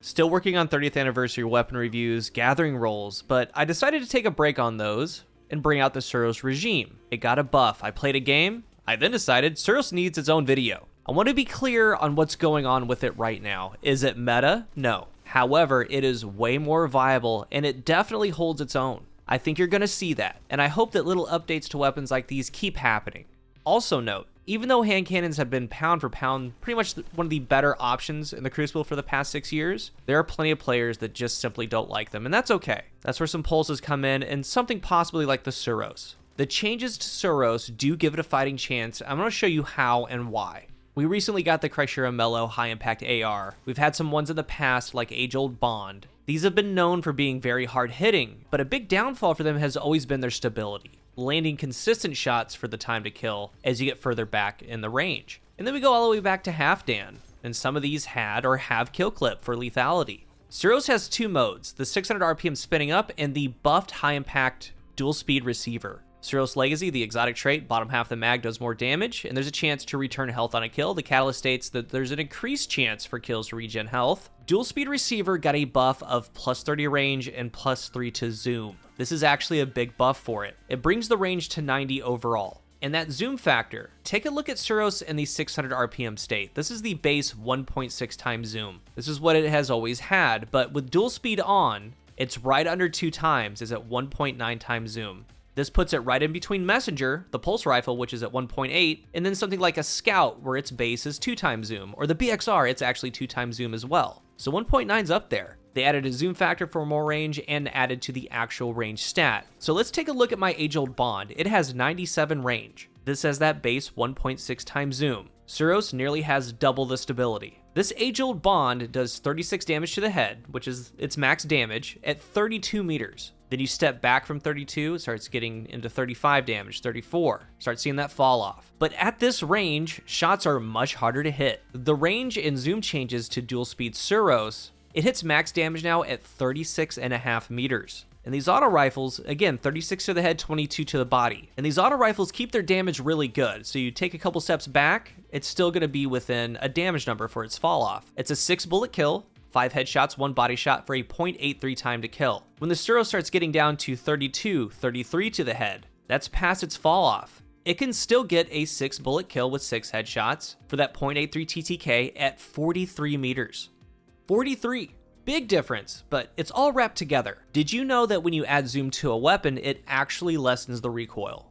Still working on 30th anniversary weapon reviews, gathering rolls, but I decided to take a break on those and bring out the Suros Regime. It got a buff. I played a game. I then decided Suros needs its own video. I want to be clear on what's going on with it right now. Is it meta? No. However, it is way more viable and it definitely holds its own. I think you're going to see that, and I hope that little updates to weapons like these keep happening. Also note, even though hand cannons have been pound for pound pretty much one of the better options in the Crucible for the past 6 years, there are plenty of players that just simply don't like them, and that's okay. That's where some pulses come in, and something possibly like the Suros. The changes to Suros do give it a fighting chance. I'm going to show you how and why. We recently got the Crysura Mellow High Impact AR. We've had some ones in the past like Age-Old Bond. These have been known for being very hard hitting, but a big downfall for them has always been their stability, landing consistent shots for the time to kill as you get further back in the range. And then we go all the way back to Halfdan, and some of these had or have kill clip for lethality. Suros has two modes, the 600 RPM spinning up and the buffed high impact dual speed receiver. Suros Legacy, the exotic trait, bottom half of the mag does more damage, and there's a chance to return health on a kill. The catalyst states that there's an increased chance for kills to regen health. Dual speed receiver got a buff of plus 30 range and plus 3 to zoom. This is actually a big buff for it. It brings the range to 90 overall. And that zoom factor, take a look at Suros in the 600 RPM state. This is the base 1.6 times zoom. This is what it has always had, but with dual speed on, it's right under 2 times, is at 1.9 times zoom. This puts it right in between Messenger, the pulse rifle, which is at 1.8, and then something like a Scout, where its base is 2 times zoom, or the BXR, it's actually 2 times zoom as well. So 1.9's up there. They added a zoom factor for more range and added to the actual range stat. So let's take a look at my Age-Old Bond. It has 97 range. This has that base 1.6 times zoom. Suros nearly has double the stability. This Age-Old Bond does 36 damage to the head, which is its max damage, at 32 meters. Then you step back from 32, it starts getting into 35 damage, 34. Start seeing that fall off. But at this range, shots are much harder to hit. The range and zoom changes to dual speed Suros. It hits max damage now at 36.5 meters. And these auto rifles, again, 36 to the head, 22 to the body. And these auto rifles keep their damage really good. So you take a couple steps back, it's still going to be within a damage number for its fall off. It's a 6 bullet kill, 5 headshots, 1 body shot for a 0.83 time to kill. When the Suros starts getting down to 32, 33 to the head, that's past its fall off. It can still get a 6 bullet kill with 6 headshots for that 0.83 TTK at 43 meters. 43. Big difference, but it's all wrapped together. Did you know that when you add zoom to a weapon, it actually lessens the recoil?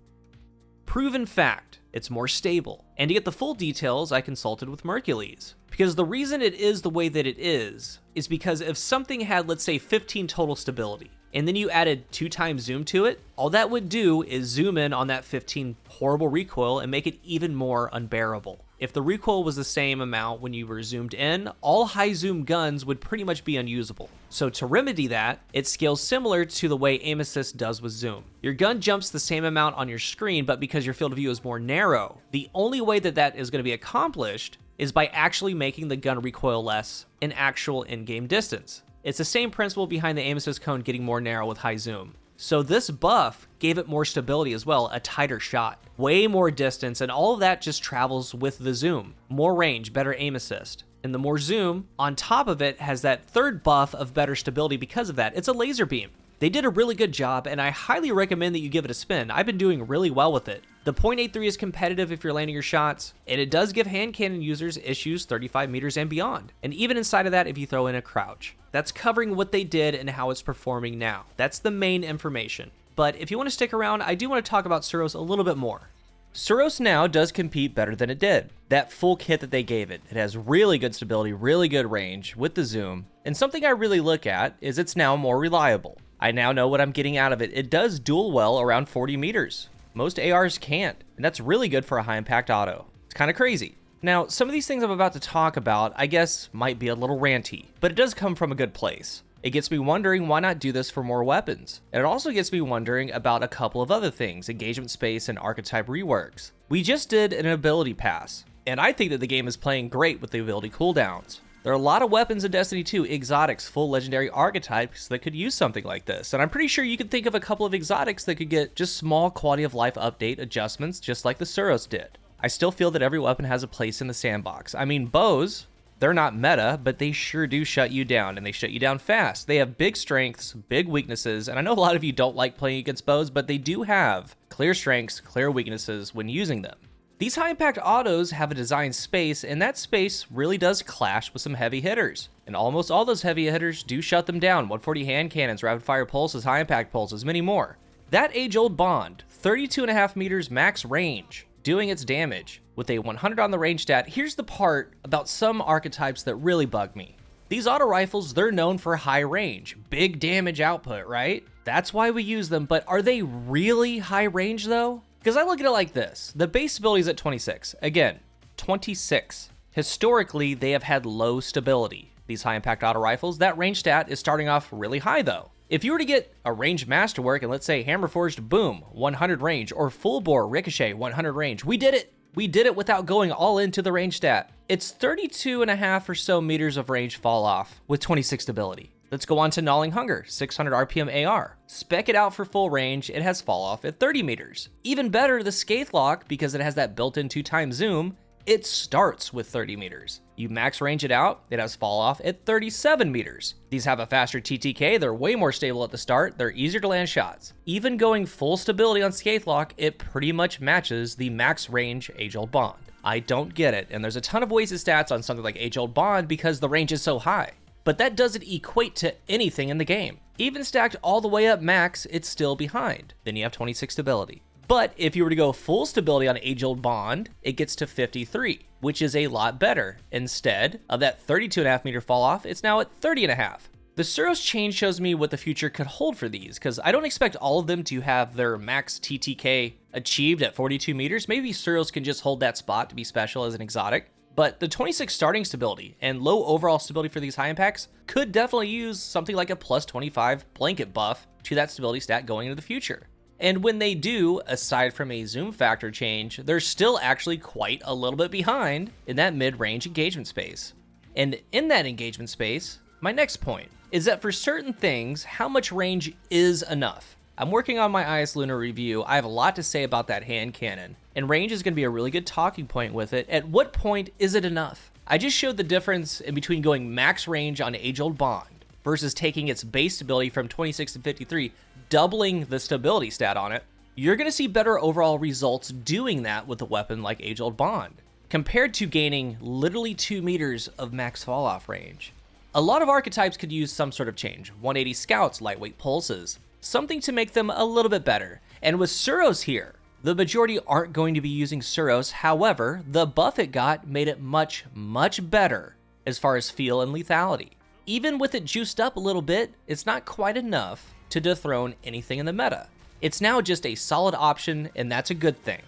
Proven fact, it's more stable. And to get the full details, I consulted with Mercules. Because the reason it is the way that it is because if something had, let's say, 15 total stability, and then you added 2 times zoom to it, all that would do is zoom in on that 15 horrible recoil and make it even more unbearable. If the recoil was the same amount when you were zoomed in, all high zoom guns would pretty much be unusable. So to remedy that, it scales similar to the way aim assist does with zoom. Your gun jumps the same amount on your screen, but because your field of view is more narrow, the only way that that is going to be accomplished is by actually making the gun recoil less in actual in-game distance. It's the same principle behind the aim assist cone getting more narrow with high zoom. So this buff gave it more stability as well, a tighter shot, way more distance, and all of that just travels with the zoom. More range, better aim assist. And the more zoom, on top of it, has that third buff of better stability because of that. It's a laser beam. They did a really good job, and I highly recommend that you give it a spin. I've been doing really well with it. The .83 is competitive if you're landing your shots, and it does give hand cannon users issues 35 meters and beyond. And even inside of that, if you throw in a crouch. That's covering what they did and how it's performing now. That's the main information. But if you want to stick around, I do want to talk about Suros a little bit more. Suros now does compete better than it did. That full kit that they gave it, it has really good stability, really good range with the zoom. And something I really look at is it's now more reliable. I now know what I'm getting out of it. It does duel well around 40 meters. Most ARs can't, and that's really good for a high impact auto. It's kind of crazy. Now, some of these things I'm about to talk about, I guess, might be a little ranty, but it does come from a good place. It gets me wondering why not do this for more weapons. And it also gets me wondering about a couple of other things, engagement space and archetype reworks. We just did an ability pass, and I think that the game is playing great with the ability cooldowns. There are a lot of weapons in Destiny 2, exotics, full legendary archetypes that could use something like this. And I'm pretty sure you could think of a couple of exotics that could get just small quality of life update adjustments just like the Suros did. I still feel that every weapon has a place in the sandbox. I mean, bows, They're not meta, but they sure do shut you down, and they shut you down fast. They have big strengths, big weaknesses, and I know a lot of you don't like playing against bows, but they do have clear strengths, clear weaknesses when using them. These high impact autos have a designed space, and that space really does clash with some heavy hitters. And almost all those heavy hitters do shut them down. 140 hand cannons, rapid fire pulses, high impact pulses, many more. That age-old bond, 32.5 meters max range, doing its damage with a 100 on the range stat. Here's the part about some archetypes that really bug me. These auto rifles, they're known for high range, big damage output, right? That's why we use them, but are they really high range though? Because I look at it like this. The base ability is at 26. Again, 26. Historically, they have had low stability. These high impact auto rifles, that range stat is starting off really high though. If you were to get a ranged masterwork and let's say hammer forged boom, 100 range, or full bore ricochet, 100 range, we did it. We did it without going all into the range stat. It's 32.5 or so meters of range fall off with 26 stability. Let's go on to Gnawing Hunger, 600 RPM AR. Spec it out for full range, it has fall off at 30 meters. Even better, the Scathe Lock, because it has that built-in 2x zoom, it starts with 30 meters. You max range it out, it has fall off at 37 meters. These have a faster TTK, they're way more stable at the start, they're easier to land shots. Even going full stability on Scathe Lock, it pretty much matches the max range Age-Old Bond. I don't get it, and there's a ton of wasted stats on something like Age-Old Bond because the range is so high. But that doesn't equate to anything in the game. Even stacked all the way up max, it's still behind. Then you have 26 stability. But if you were to go full stability on Age-Old Bond, it gets to 53, which is a lot better. Instead of that 32.5 meter fall off, it's now at 30.5. The Suros change shows me what the future could hold for these, because I don't expect all of them to have their max TTK achieved at 42 meters. Maybe Suros can just hold that spot to be special as an exotic. But the 26 starting stability and low overall stability for these high impacts could definitely use something like a plus 25 blanket buff to that stability stat going into the future. And when they do, aside from a zoom factor change, they're still actually quite a little bit behind in that mid-range engagement space. And in that engagement space, my next point is that for certain things, how much range is enough? I'm working on my IS Lunar review. I have a lot to say about that hand cannon, and range is going to be a really good talking point with it. At what point is it enough? I just showed the difference in between going max range on Age-Old Bond versus taking its base stability from 26 to 53, doubling the stability stat on it. You're going to see better overall results doing that with a weapon like Age-Old Bond, compared to gaining literally 2 meters of max fall-off range. A lot of archetypes could use some sort of change. 180 scouts, lightweight pulses, something to make them a little bit better. And with Suros here, the majority aren't going to be using Suros. However, the buff it got made it much, much better as far as feel and lethality. Even with it juiced up a little bit, it's not quite enough to dethrone anything in the meta. It's now just a solid option, and that's a good thing.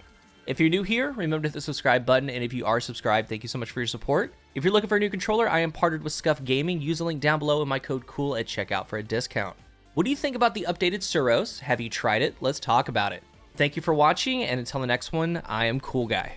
If you're new here, remember to hit the subscribe button, and if you are subscribed, thank you so much for your support. If you're looking for a new controller, I am partnered with Scuff Gaming. Use the link down below and my code COOL at checkout for a discount. What do you think about the updated Suros? Have you tried it? Let's talk about it. Thank you for watching, and until the next one, I am CoolGuy.